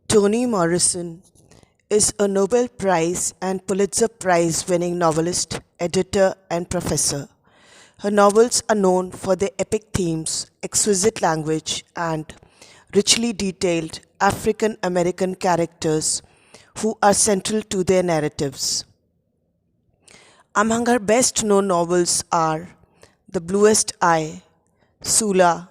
Toni Morrison is a Nobel Prize and Pulitzer Prize winning novelist, editor, and professor. Her novels are known for their epic themes, exquisite language, and richly detailed African American characters who are central to their narratives. Among her best known novels are The Bluest Eye, Sula,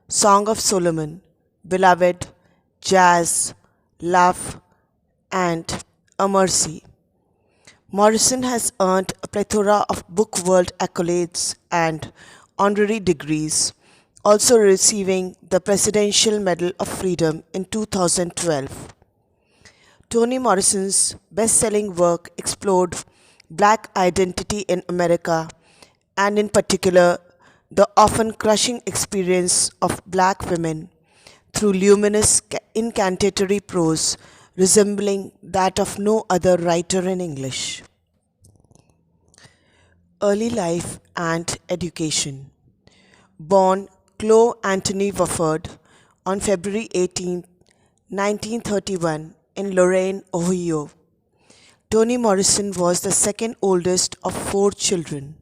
Song of Solomon, Beloved, Jazz, Love, and A Mercy. Morrison has earned a plethora of book world accolades and honorary degrees, also receiving the Presidential Medal of Freedom in 2012. Toni Morrison's best-selling work explored Black identity in America and in particular the often crushing experience of Black women through luminous incantatory prose resembling that of no other writer in English. Early life and education. Born Chloe Anthony Wofford on February 18, 1931 in Lorain, Ohio, Toni Morrison was the second oldest of four children.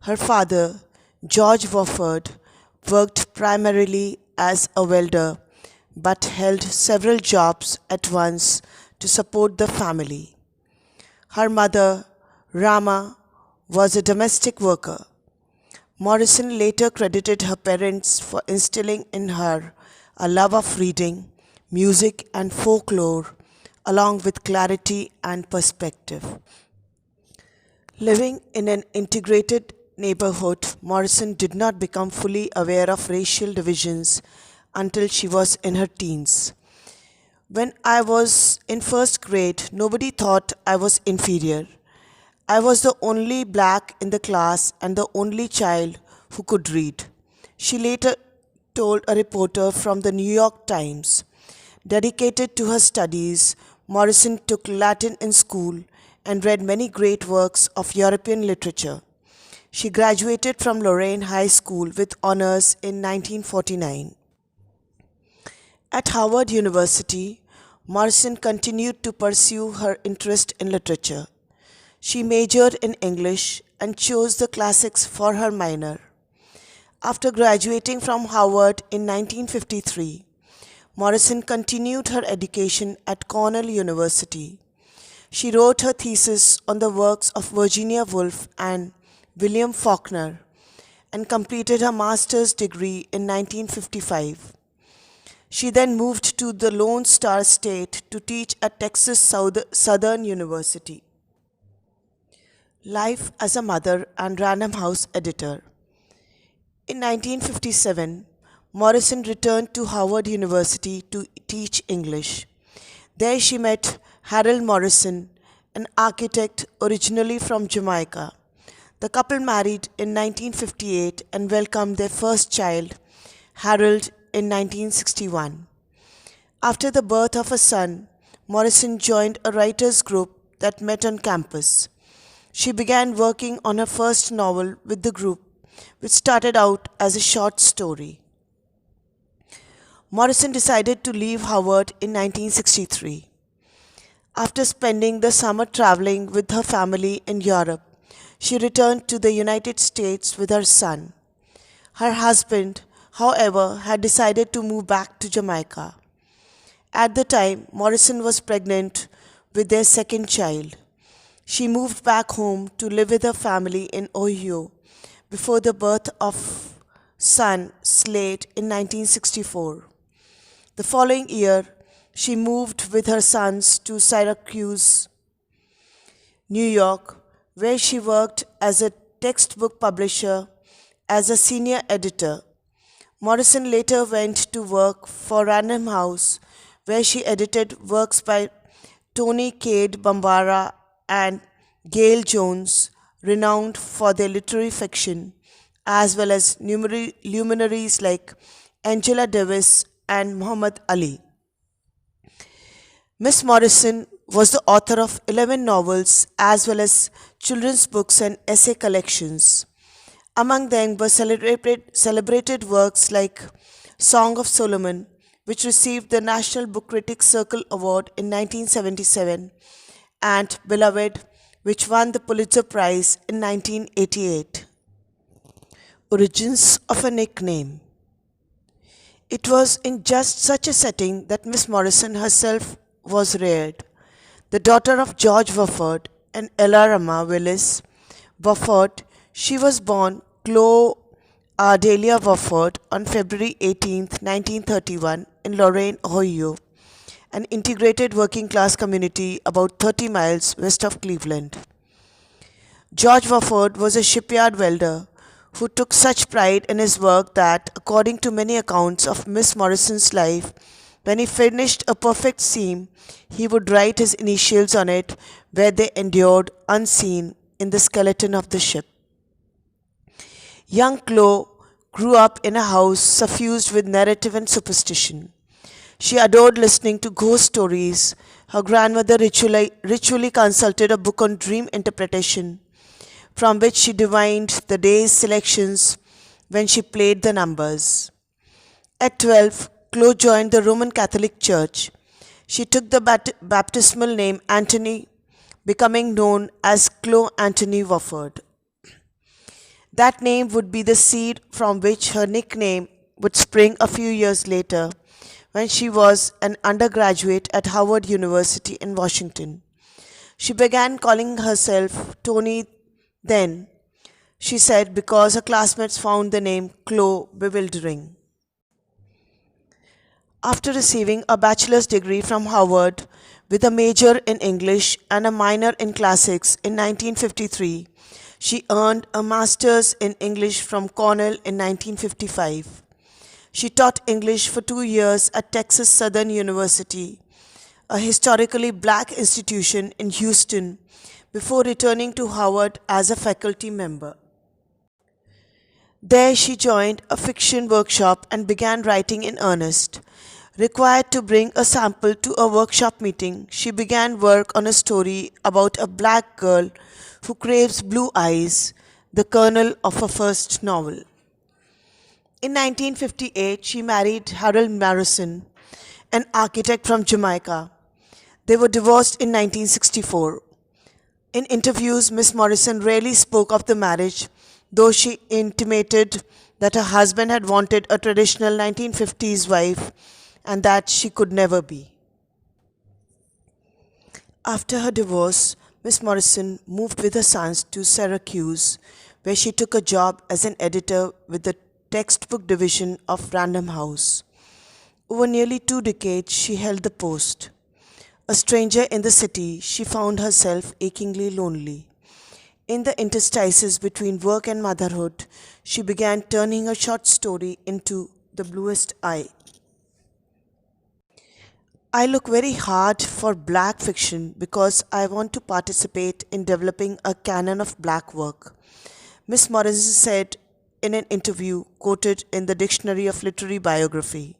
Her father, George Wofford, worked primarily as a welder but held several jobs at once to support the family. Her mother, Rama, was a domestic worker. Morrison later credited her parents for instilling in her a love of reading, music, and folklore, along with clarity and perspective. Living in an integrated neighborhood, Morrison did not become fully aware of racial divisions until she was in her teens. When I was in first grade, nobody thought I was inferior. I was the only black in the class and the only child who could read, she later told a reporter from the New York Times. Dedicated to her studies, Morrison took Latin in school and read many great works of European literature. She graduated from Lorain High School with honors in 1949. At Howard University, Morrison continued to pursue her interest in literature. She majored in English and chose the classics for her minor. After graduating from Howard in 1953, Morrison continued her education at Cornell University. She wrote her thesis on the works of Virginia Woolf and William Faulkner and completed her master's degree in 1955. She then moved to the Lone Star State to teach at Texas Southern University. Life as a mother and Random House editor. In 1957, Morrison returned to Howard University to teach English. There she met Harold Morrison, an architect originally from Jamaica. The couple married in 1958 and welcomed their first child, Harold, in 1961. After the birth of a son, Morrison joined a writers' group that met on campus. She began working on her first novel with the group, which started out as a short story. Morrison decided to leave Howard in 1963. After spending the summer traveling with her family in Europe, she returned to the United States with her son. Her husband, however, had decided to move back to Jamaica. At the time, Morrison was pregnant with their second child. She moved back home to live with her family in Ohio before the birth of son Slade in 1964. The following year, she moved with her sons to Syracuse, New York, where she worked as a textbook publisher as a senior editor. Morrison later went to work for Random House, where she edited works by Toni Cade Bambara and Gail Jones, renowned for their literary fiction, as well as luminaries like Angela Davis and Muhammad Ali. Miss Morrison was the author of 11 novels as well as children's books and essay collections. Among them were celebrated works like Song of Solomon, which received the National Book Critics Circle Award in 1977, and Beloved, which won the Pulitzer Prize in 1988. Origins of a nickname. It was in just such a setting that Miss Morrison herself was reared. The daughter of George Wofford and Elarama Willis Wofford, she was born Chloe Ardelia Wofford on February 18, 1931 in Lorain, Ohio, an integrated working-class community about 30 miles west of Cleveland. George Wofford was a shipyard welder who took such pride in his work that, according to many accounts of Miss Morrison's life, when he finished a perfect seam, he would write his initials on it where they endured unseen in the skeleton of the ship. Young Chloe grew up in a house suffused with narrative and superstition. She adored listening to ghost stories. Her grandmother ritually consulted a book on dream interpretation, from which she divined the day's selections when she played the numbers. At 12, Chloe joined the Roman Catholic Church. She took the baptismal name Antony, becoming known as Chloe Antony Wofford. That name would be the seed from which her nickname would spring a few years later when she was an undergraduate at Howard University in Washington. She began calling herself Toni then, she said, because her classmates found the name Chloe bewildering. After receiving a bachelor's degree from Howard with a major in English and a minor in classics in 1953, she earned a master's in English from Cornell in 1955. She taught English for 2 years at Texas Southern University, a historically black institution in Houston, before returning to Howard as a faculty member. There she joined a fiction workshop and began writing in earnest. Required to bring a sample to a workshop meeting, she began work on a story about a black girl who craves blue eyes, the kernel of her first novel. In 1958, she married Harold Morrison, an architect from Jamaica. They were divorced in 1964. In interviews, Miss Morrison rarely spoke of the marriage, though she intimated that her husband had wanted a traditional 1950s wife and that she could never be. After her divorce, Miss Morrison moved with her sons to Syracuse, where she took a job as an editor with the textbook division of Random House. Over nearly 2 decades, she held the post. A stranger in the city, she found herself achingly lonely. In the interstices between work and motherhood, she began turning her short story into The Bluest Eye. I look very hard for black fiction because I want to participate in developing a canon of black work, Miss Morrison said in an interview quoted in the Dictionary of Literary Biography.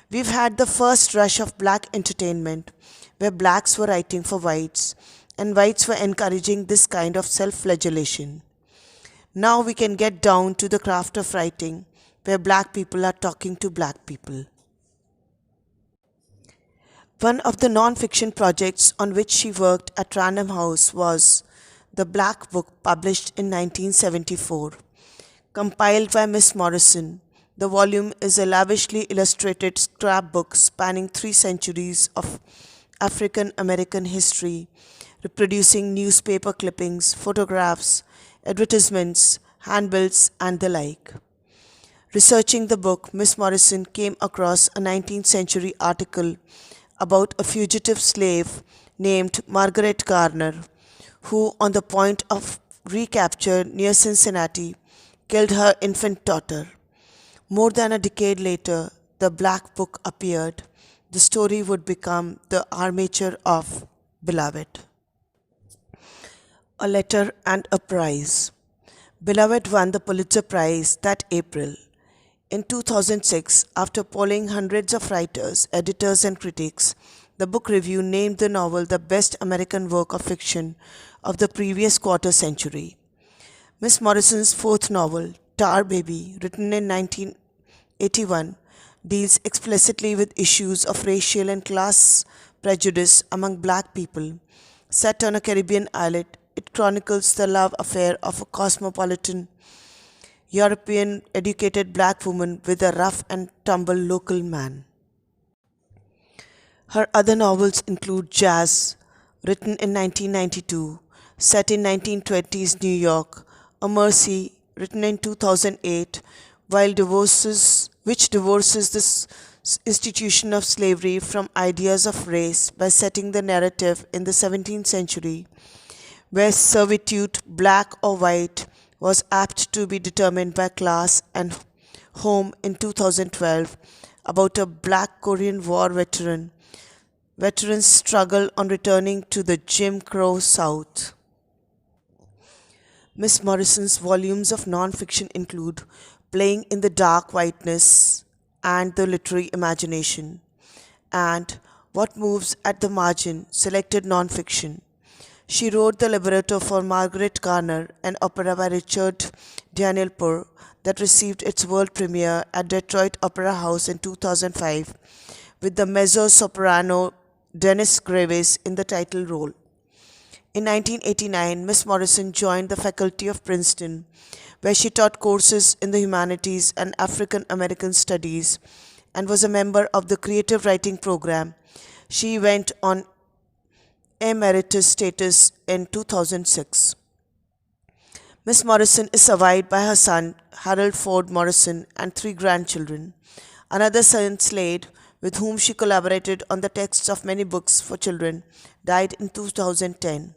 We've had the first rush of black entertainment, where blacks were writing for whites, and whites were encouraging this kind of self-flagellation. Now we can get down to the craft of writing, where black people are talking to black people. One of the non-fiction projects on which she worked at Random House was The Black Book, published in 1974. Compiled by Miss Morrison, the volume is a lavishly illustrated scrapbook spanning 3 centuries of African American history, reproducing newspaper clippings, photographs, advertisements, handbills, and the like. Researching the book, Miss Morrison came across a 19th century article about a fugitive slave named Margaret Garner, who, on the point of recapture near Cincinnati, killed her infant daughter. More than a decade later, the Black Book appeared. The story would become the armature of Beloved. A letter and a prize. Beloved won the Pulitzer Prize that April. In 2006, after polling hundreds of writers, editors, and critics, the book review named the novel the best American work of fiction of the previous quarter century. Miss Morrison's 4th novel, Tar Baby, written in 1981, deals explicitly with issues of racial and class prejudice among black people. Set on a Caribbean islet, it chronicles the love affair of a cosmopolitan European educated black woman with a rough and tumble local man. Her other novels include Jazz, written in 1992, set in 1920s New York, A Mercy, written in 2008, which divorces the institution of slavery from ideas of race by setting the narrative in the 17th century, where servitude, black or white, was apt to be determined by class, and Home in 2012, about a black Korean War veteran's struggle on returning to the Jim Crow South. Miss Morrison's volumes of non-fiction include Playing in the Dark Whiteness and the Literary Imagination, and What Moves at the Margin, selected non-fiction. She wrote the libretto for Margaret Garner, an opera by Richard Danielpour that received its world premiere at Detroit Opera House in 2005, with the mezzo-soprano Dennis Graves in the title role. In 1989, Miss Morrison joined the faculty of Princeton, where she taught courses in the humanities and African American studies and was a member of the creative writing program. She went on emeritus status in 2006. Miss Morrison is survived by her son, Harold Ford Morrison, and three grandchildren. Another son, Slade, with whom she collaborated on the texts of many books for children, died in 2010.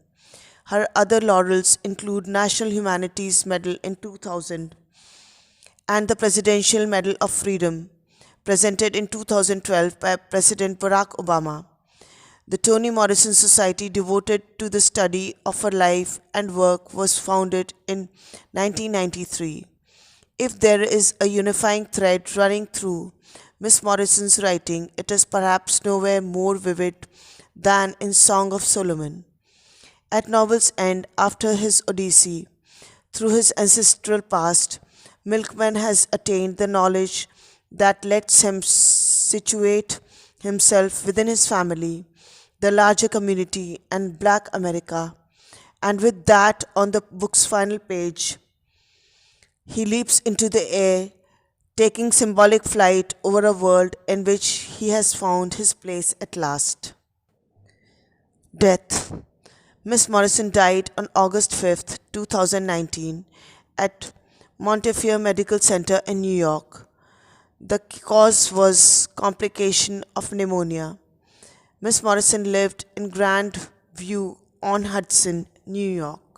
Her other laurels include National Humanities Medal in 2000 and the Presidential Medal of Freedom, presented in 2012 by President Barack Obama. The Toni Morrison Society, devoted to the study of her life and work, was founded in 1993. If there is a unifying thread running through Miss Morrison's writing, it is perhaps nowhere more vivid than in Song of Solomon. At novel's end, after his odyssey through his ancestral past, Milkman has attained the knowledge that lets him situate himself within his family, the larger community, and Black America. And with that on the book's final page, he leaps into the air, taking symbolic flight over a world in which he has found his place at last. Death. Miss Morrison died on August 5th, 2019, at Montefiore Medical Center in New York. The cause was complication of pneumonia. Miss Morrison lived in Grand View on Hudson, New York.